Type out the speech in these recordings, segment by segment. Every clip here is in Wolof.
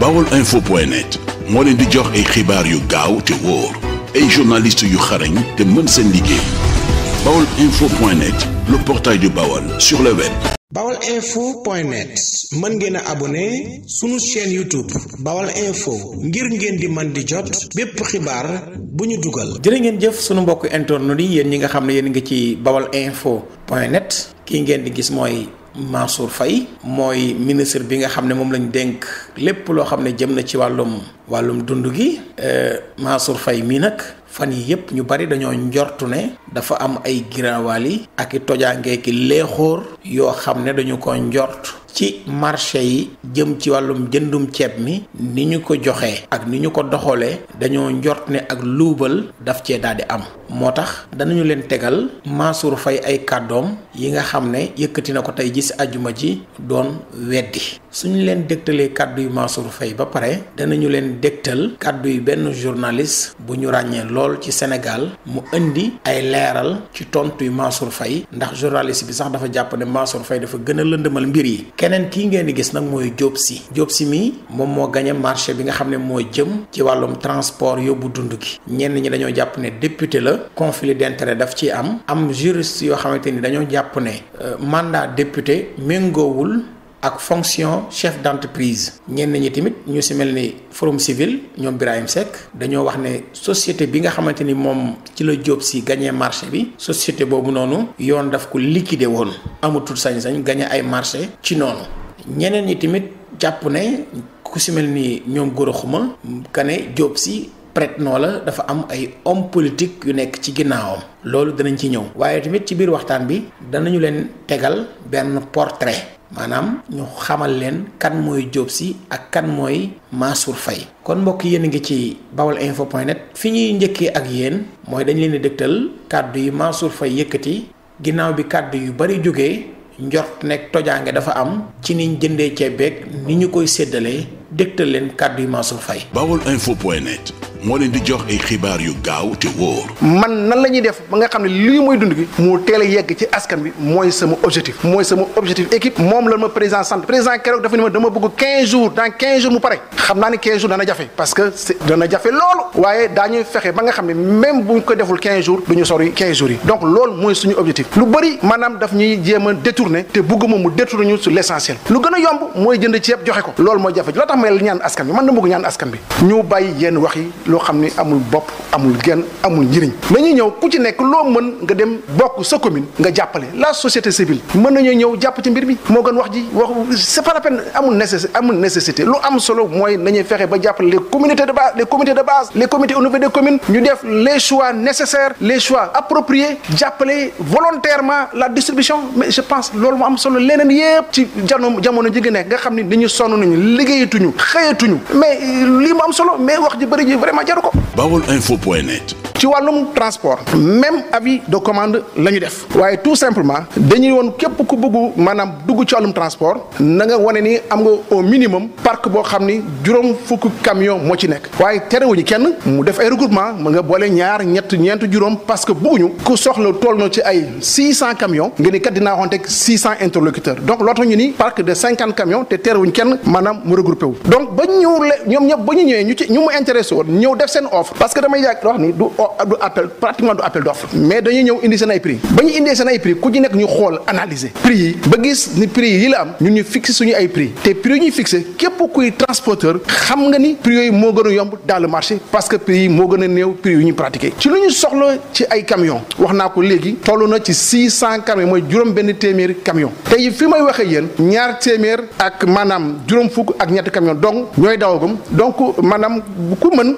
baolinfo.net moo leen di jox ay xibaar yu gaaw te wóor ay journalistes yu xarañ te mën seen liggéey baolinfo.net le portail du Baol sur le web. baolinfo.net mën ngeen a abonné sunu chaîne YouTube Baol Info ngir ngeen di mën di jot bépp xibaar bu ñu dugal. jërë ngeen jëf sunu mbokk internet yi yéen ñi nga xam ne yéen ngi ci baolinfo.net kii ngeen di gis mooy Mansour Faye mooy ministre bi nga xam ne moom lañ dénk lépp loo xam ne jëm na ci wàllum dund gi Mansour Faye mii nag fan yi yëpp ñu bari dañoo njortu ne dafa am ay giraawaali ak i tojaangee ki leexóor yoo xam ne dañu ko njort ci marché yi jëm ci wàllum jëndum ceeb mi ni ñu ko joxee ak ni ñu ko doxalee dañoo njort ne ak luubal daf cee daal di am moo tax danañu leen tegal Mansour Faye ay kàddoom yi nga xam ne yëkkati na ko tey ji si àjjuma ji doon weddi suñu leen dégtalee kàddu yu Mansour Faye ba pare danañu leen dégtal kàddu yu benn journaliste bu ñu ràññee lool ci Sénégal mu indi ay leeral ci tontu yu Mansour Faye ndax journaliste bi sax dafa jàpp ne Mansour Faye dafa gën a lëndëmal mbir yi keneen kii ngeen di gis nag mooy Diop Sy mi moom moo gagné marché bi nga xam ne moo jëm ci wàllum transport yóbbu dund gi ñenn ñi dañoo jàpp ne député la conflit d'intérêt daf ci am juriste yoo xamante ni dañoo jàpp ne mandat député méngoowul ak fonction chef d'entreprise ñenn ñi tamit ñu si mel ni forum civil ñoom Birahim Seck dañoo wax ne société bi nga xamante ni moom ci la Diop Sy gagné marché bi société boobu noonu yoon daf ko liquider woon amatul sañ-sañ gagné ay marché ci noonu ñeneen ñi tamit jàpp ne ku si mel ni ñoom Gora Xuma ka ne Diop Sy prête-nom la dafa am ay homme politique yu nekk ci ginnaawam loolu danañ ci ñëw waaye tamit ci biir waxtaan bi danañu leen tegal benn portrait maanaam ñu xamal leen kan mooy Diop Sy ak kan mooy Mansour Faye kon mbokk yéen a ngi ci baolinfo.net fi ñuy njëkkee ak yéen mooy dañ leen di dégtal kàddu yi Mansour Faye yëkkati ginnaaw bi kàddu yu bari jógee njort nekk tojaange dafa am ci niñ jëndee ceeb beeg ni ñu koy séddalee dégtal leen kàddu yi Mansour Faye. baolinfo.net moo leen di jox ay xibaar yu gaaw te wóor. man nan la ñuy def ba nga xam ne lii mooy dund gi mu teel a yegg ci askan bi mooy sama objectif équipe moom la ma président sant président keroog dafa ni ma dama bëgg 15 jours dans 15 jours mu pare xam naa ni 15 jours dana jafe parce que dana jafe loolu waaye daañuy fexe ba nga xam ne même bu ñu ko deful 15 jours du ñu sori 15 jours yi donc loolu mooy suñu objectif lu bëri maanaam daf ñuy jéem a détourner te bëgguma mu détourner ñu sur l'essentiel lu gën a yomb mooy jënd ceeb joxe ko loolu mooy jafe loo tax may ñaan askan bi man dama bëgg ñaan askan bi ñu bàyyi yenn wax yi loo xam ni amul bopp amul genn amul njëriñ dañuy ñëw ku ci nekk loo mën nga dem bokk sa commune nga jàppale la société civile mën nañoo ñëw jàpp ci mbir mi moo gën wax c'est pas la peine amul nécessité lu am solo mooy nañuy fexe ba jàppale les comités de base les comités au niveau des communes ñu def les choix nécessaires les choix appropriés jàppale volontairement la distribution mais je pense loolu mu am solo leneen yépp ci jamono ji nga nekk nga xam ni dañu sonn nañu liggéeyatuñu xëyatuñu mais lii mu am solo mais wax ji bëri ji vraiment jaru ko. baolinfo.net ci wàllum transport même avis de commande la ñu def waaye tout simplement dañuy woon képp ku bëggu maanaam dugg ci wàllum transport na nga wane ni am nga au minimum parc boo xam ni juróom fukki camion moo ci nekk waaye terewuñu kenn mu def ay regroupement mu nga boole ñaar ñeent juróom parce que bëgguñu ku soxla toll na ci ay 600 camions nga ni kat dinaa waxoon teg 600 interlocuteurs donc loo tax ñu ni parc de 50 camions te terewuñu kenn maanaam mu regroupé wu donc ba ñoom ñëpp ba ñu ñëwee ñu mu intéressé woon ñëw def seen offre parce que damay yàgg wax ni du appel d'offre mais dañuy ñëw indi seen ay prix ba ñu indee seen ay prix ku ci nekk ñu xool analyser prix yi ba gis ni prix yi la am ñun ñu fixé suñu ay prix te prix yi ñuy fixé képp kuy transporteur xam nga ni prix yooyu moo gën a yomb dans le marché parce que prix yi moo gën a néew prix yu ñuy pratiqué ci lu ñu soxla ci ay camions wax naa ko léegi toll na ci 600 camions mooy juróom benn téeméeri camion tey fi may waxee yéen ñaar téeméer ak maanaam juróom fukk ak ñetti camion donc ñooy dawagum donc maanaam ku mën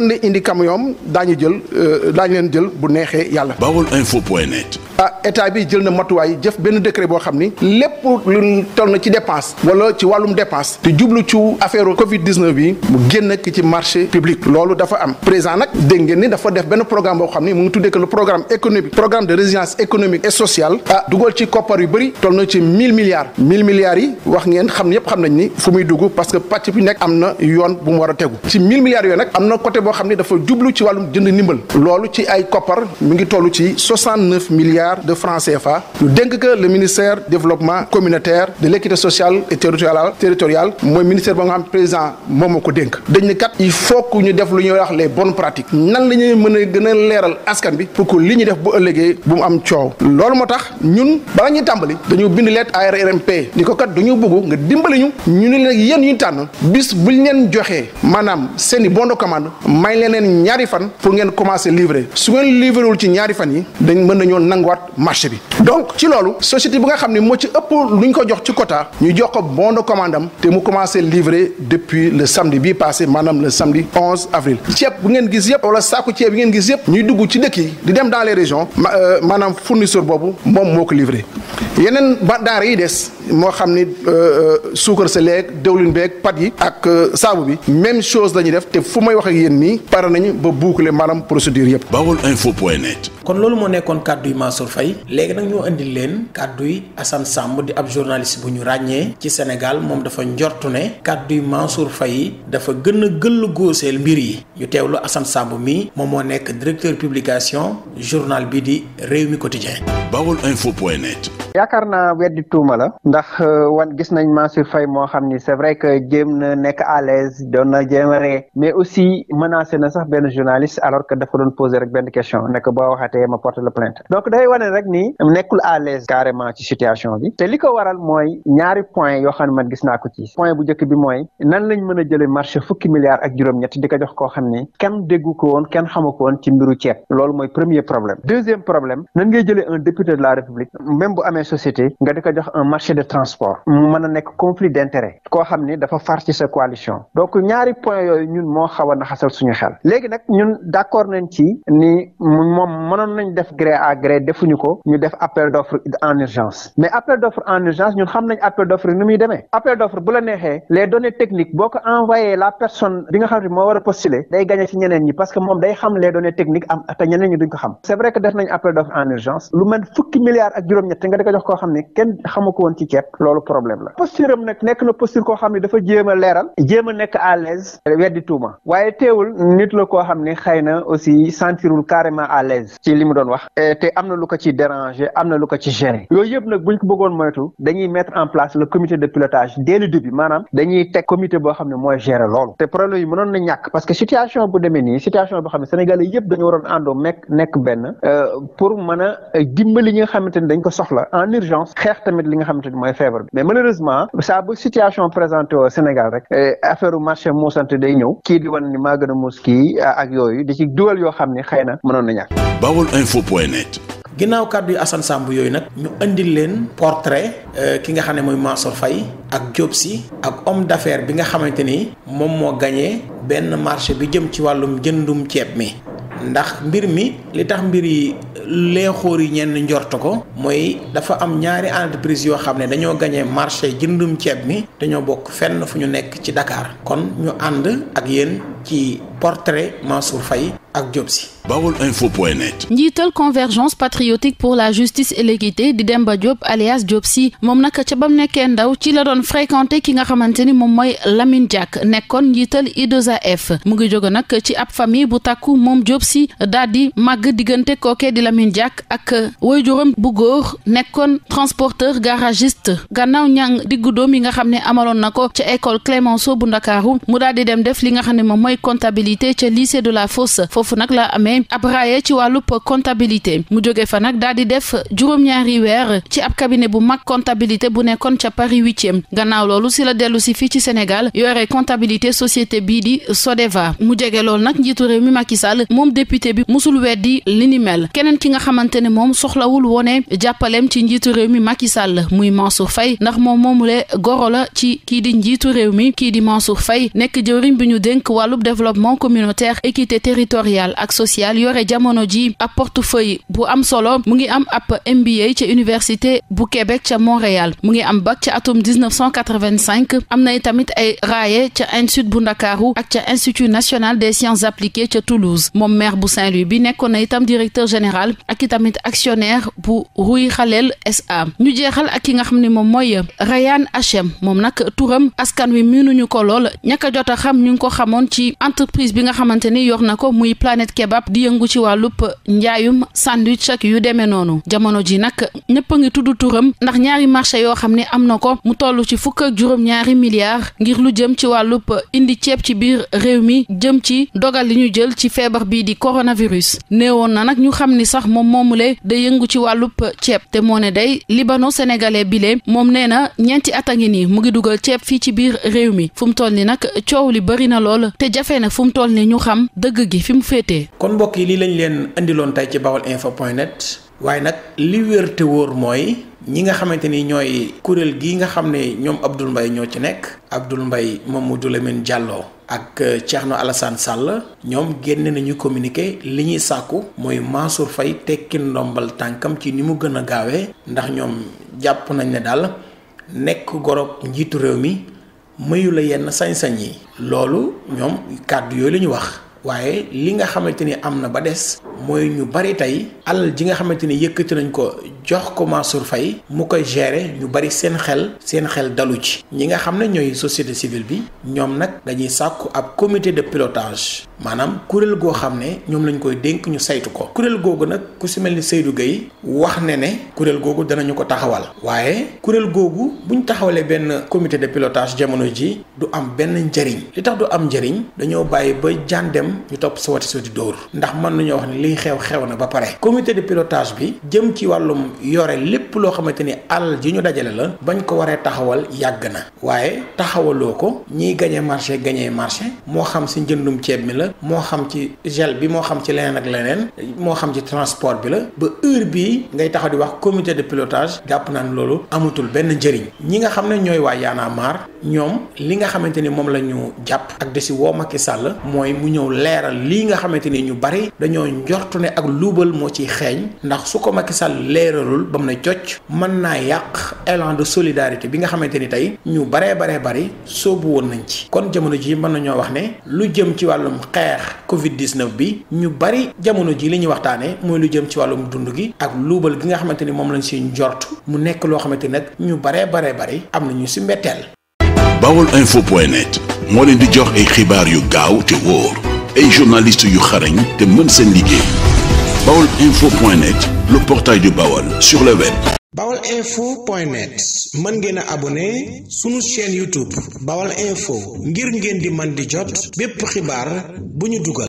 na indi camion daañu leen jël bu neexee yàlla. baolinfo.net état bi jël na matuwaay jëf benn décret boo xam ni lépp lu toll na ci dépense wala ci wàllum dépense te jublu ci affaire Covid 19 bi mu génn ki ci marché public loolu dafa am président nag dégg ngeen ni dafa def benn programme boo xam ni mu ngi tuddee que le programme économique programme de résilience économique et sociale dugal ci koppar yu bëri toll na ci 1000 milliards yi wax ngeen xam ñëpp xam nañ ni fu muy dugg parce que pàcc bi nekk am na yoon bu mu war a tegu ci 1000 milliards yooyu nag am na côté boo xam ne dafa jublu ci wàllum jënd ndimbal loolu ci ay koppar mi ngi toll ci 69 milliards de francs CFA ñu dénk que le ministère développement communautaire de l'équité sociale et territoriale mooy ministère ba nga xam président moom moo ko dénk dañ ne kat il faut que ñu def lu ñuy wax les bonnes pratiques nan la ñuy mën a gën a leeral askan bi pour que li ñu def bu ëllëgee bu mu am coow loolu moo tax ñun bala ñuy tàmbali dañu bind lettre ARMP ni ko kat dañu bëgg nga dimbali ñu ne leen yéen ñu tànn bis buñ leen joxee maanaam seeni bon de commande may leen ñaari fan pour ngeen commencer livrer su ngeen livré wul ci ñaari fan yi dañ mën nañoo nanguwaat marché bi donc ci loolu société bi nga xam ne moo ci ëpp lu ñu ko jox ci quota ñu jox ko bon de commande am te mu commencé livrer depuis le samedi bii passé maanaam le samedi 11 avril ceeb bu ngeen gis yëpp wala saaku ceeb bi ngeen gis yëpp ñuy dugg ci dëkk yi di dem dans les régions maanaam fournisseur boobu moom moo ko livré yeneen denrées yi des moo xam ni suukar sa leeg dëwlin beeg pat yi ak saabu bi même chose la ñuy def te fu may wax ak yéen nii pare nañu ba boucler maanaam procédure yëpp. baolinfo.net. kon loolu moo nekkoon kàddu yi Mansour Faye léegi nag ñoo indil leen kàddu yi Assane Samb di ab journaliste bu ñu ràññee ci Sénégal moom dafa njortu ne kàddu yi Mansour Faye dafa gën a gëllu góoseel mbir yi ñu teewlu Assane Samb mi moom moo nekk directeur publication journal bi di Rewmi Quotidien. baolinfo.net. yaakaar naa weddi tuuma la ndax wan gis nañ Mansour Faye moo xam ni c'est vrai que jéem na nekk à l'aise doon na jéem a ree mais aussi menacé na sax benn journaliste alors que dafa doon poser rek benn question nekk boo waxatee ma porte la plainte donc day wane rek ni nekkul à l'aise carrément ci situation bi te li ko waral mooy ñaari point yoo xam ne man gis naa ko ci point bu njëkk bi mooy nan lañ mën a jëlee marché fukki milliards ak juróom-ñett di ko jox koo xam ni kenn déggu ko woon kenn xamu ko woon ci mbiru ceeb loolu mooy premier problème deuxième problème nan ngay jëlee un député de la République même bu amee société nga di ko jox un marché de transport mu mën a nekk conflit d'intérêt koo xam ni dafa far ci sa coalition donc ñaari point yooyu ñun moo xaw a naxasal suñu xel léegi nag ñun d'accord nañ ci ni moom mënoon nañ def gré à gré defuñu ko ñu def appel d'offre en urgence mais appel d'offre en urgence ñun xam nañ appel d'offre ni muy demee appel d'offre bu la neexee les données techniques boo ko envoyé la personne bi nga xam ne moo war a postuler day gagné ci ñeneen ñi parce que moom day xam les données techniques am te ñeneen ñi duñ ko xam c'est vrai que def nañ appel d'offre en urgence lu mel fukki milliards ak juróom-ñett nga di ko jox koo xam ne kenn xamu ko woon ci ceeb loolu problème la posture am nag nekk na posture koo xam ne dafa jéem a leeral jéem a nekk à l'aise weddi tuuma waaye teewul nit la koo xam ne xëy na aussi sentirul carrément à l'aise ci li mu doon wax te am na lu ko ci déranger am na lu ko ci gêner yooyu yëpp nag buñ ko bëggoon moytu dañuy mettre en place le comité de pilotage dès le début maanaam dañuy teg comité boo xam ne mooy gérer loolu te problème yi mënoon na ñàkk parce que situation bu demee nii situation boo xam ne Sénégalais yëpp dañu waroon àndoo nekk benn pour mën a dimbali ñi nga xamante ni dañ ko soxla en urgence xeex tamit li nga xamante ni mooy feebar bi mais malheureusement saa bu situation présentée au Sénégal rek affaire u marché muusante day ñëw kii di wan ni maa gën a muus kii ak yooyu di ci dugal yoo xam ne xëy na mënoon na ñàkk. baolinfo.net. ginnaaw kàddu yi Assane Samb yooyu nag ñu indil leen portrait ki nga xam ne mooy Mansour Faye ak Diop Sy ak homme d'affaires bi nga xamante ni moom moo gagné benn marché bi jëm ci wàllum jëndum ceeb mi ndax mbir mi li tax mbir yi leexóor yi ñenn njort ko mooy dafa am ñaari entreprise yoo xam ne dañoo gagné marché jëndum ceeb mi dañoo bokk fenn fu ñu nekk ci Dakar kon ñu ànd ak yéen ci portrait Mansour Faye ak Diop Sy. baolinfo.net. njiital convergence patriotique pour la justice et l'équité di Demba Diop alias Diop Sy moom nag ca bam nekkee ndaw ci la doon fréquenté ki nga xamante ni moom mooy Lamine Diack nekkoon njiital I2AF mu ngi jóge nag ci ab famille bu takku moom Diop Sy daal di màgg diggante kookee di Lamine Diack ak waajuram bu góor nekkoon transporteur garagiste gannaaw ñang diggu doom yi nga xam ne amaloon na ko ca école Clémenceau bu Ndakaaru mu daal di dem def li nga xam ne moom mooy comptabilité ca lycée de la Fosse foofu nag la amee ab raaye ci wàllub comptabilité mu jóge fa nag daal di def juróom-ñaari weer ci ab cabinet bu mag comptabilité bu nekkoon ca Paris 8e gannaaw loolu si la dellu si fii ci Sénégal yore comptabilité société bii di Sodeva mu jege loolu nag njiitu réew mi Macky Sall moom député bi musul weddi li ni mel keneen ki nga xamante ne moom soxlawul wone jàppaleem ci njiitu réew mi Macky Sall muy Mansour Faye ndax moom moomule goro la ci kii di njiitu réew mi kii di Mansour Faye nekk jëwriñ bi ñu dénk wàllub développement communautaire équité territoriale ak sociale spécial yore jamono ji ab portefeuille bu am solo mu ngi am ab MBA ca université bu Québec ca Montréal mu ngi am bac ca atum 1985 am na tamit ay raaye ca institut bu Ndakaaru ak ca institut national des sciences appliquées ca Toulouse moom maire bu Saint-Louis bi nekkoon na itam directeur général ak itamit actionnaire bu Rouy Khalel SA ñu jeexal ak ki nga xam ne moom mooy Rayane HM moom nag turam askan wi miinuñu ko lool ñaka jot a xam ñu ngi ko xamoon ci entreprise bi nga xamante ni yor na ko muy Planète Kebab di yëngu ci wàllub njaayum sandwich ak yu demee noonu jamono ji nag ñëpp a ngi tudd turam ndax ñaari marché yoo xam ne am na ko mu toll ci fukk ak juróom-ñaari milliards ngir lu jëm ci wàllub indi ceeb ci biir réew mi jëm ci dogal li ñu jël ci feebar bii di coronavirus néewoon na nag ñu xam ni sax moom moomule day yëngu ci wàllub ceeb te moo ne day libano sénégalais bile moom nee na ñeenti at a ngi nii mu ngi dugal ceeb fii ci biir réew mi fu mu toll ni nag coow li bëri na lool te jafe na fu mu toll ni ñu xam dëgg gi fi mu féetee. kon mbokk yi lii lañ leen indiloon tey ci baolinfo.net waaye nag li wér te wóor mooy ñi nga xamante ni ñooy kuréel gi nga xam ne ñoom Abdoul Mbaye ñoo ci nekk Abdoul Mbaye Mamadou Lamine Diallo ak Thierno Alassane Sall ñoom génne nañu communiqué li ñuy sàkku mooy Mansour Faye tekki ndombal tànkam ci ni mu gën a gaawee ndax ñoom jàpp nañ ne daal nekk gorob njiitu réew mi mayu la yenn sañ-sañ yi loolu ñoom kàddu yooyu la ñu wax waaye li nga xamante ni am na ba des mooy ñu bari tey alal ji nga xamante ni yëkkati nañ ko jox ko Mansour Faye mu koy gérer ñu bari seen xel dalu ci ñi nga xam ne ñooy société civile bi ñoom nag dañuy sàkku ab comité de pilotage maanaam kuréel goo xam ne ñoom lañ koy dénk ñu saytu ko kuréel googu nag ku si mel ni Seydou Gueye wax ne kuréel googu danañu ko taxawal waaye kuréel googu buñ taxawalee benn comité de pilotage jamono ji du am benn njëriñ li tax du am njëriñ dañoo bàyyi ba jaan dem ñu topp sa wati sa di dóor ndax mën nañoo wax ne liy xew na ba pare comité de pilotage bi jëm ci wàllum yore lépp loo xamante ni alal ji ñu dajale la bañ ko waree taxawal yàgg na waaye taxawaloo ko ñiy gañee marché moo xam si njëndum ceeb mi la moo xam ci gel bi moo xam ci leneen ak leneen moo xam ci transport bi la ba heure bii ngay taxaw di wax comité de pilotage jàpp naa ne loolu amatul benn njëriñ ñi nga xam ne ñooy waa Y'en a marre ñoom li nga xamante ni moom la ñu jàpp ak di si woo Macky Sall mooy mu ñëw leeral lii nga xamante ni ñu bari dañoo njortu ne ak luubal moo ciy xeeñ ndax su ko Macky Sall leeralul ba mu ne cocc mën naa yàq élan de solidarité bi nga xamante ni tey ñu bari soobu woon nañ ci kon jamono ji mën nañoo wax ne lu jëm ci wàllum xeex Covid-19 bi ñu bari jamono ji li ñuy waxtaane mooy lu jëm ci wàllum dund gi ak luubal gi nga xamante ni moom lañ si njort mu nekk loo xamante ni nag ñu bari am nañu si mbetteel. baolinfo.net moo leen di jox ay xibaar yu gaaw te wóor ay journalistes yu xarañ te mën seen liggéey baolinfo.net le portail du Baol sur le web. baolinfo.net mën ngeen a abonné sunu chaîne YouTube Baol Info ngir ngeen di man di jot bépp xibaar bu ñu dugal.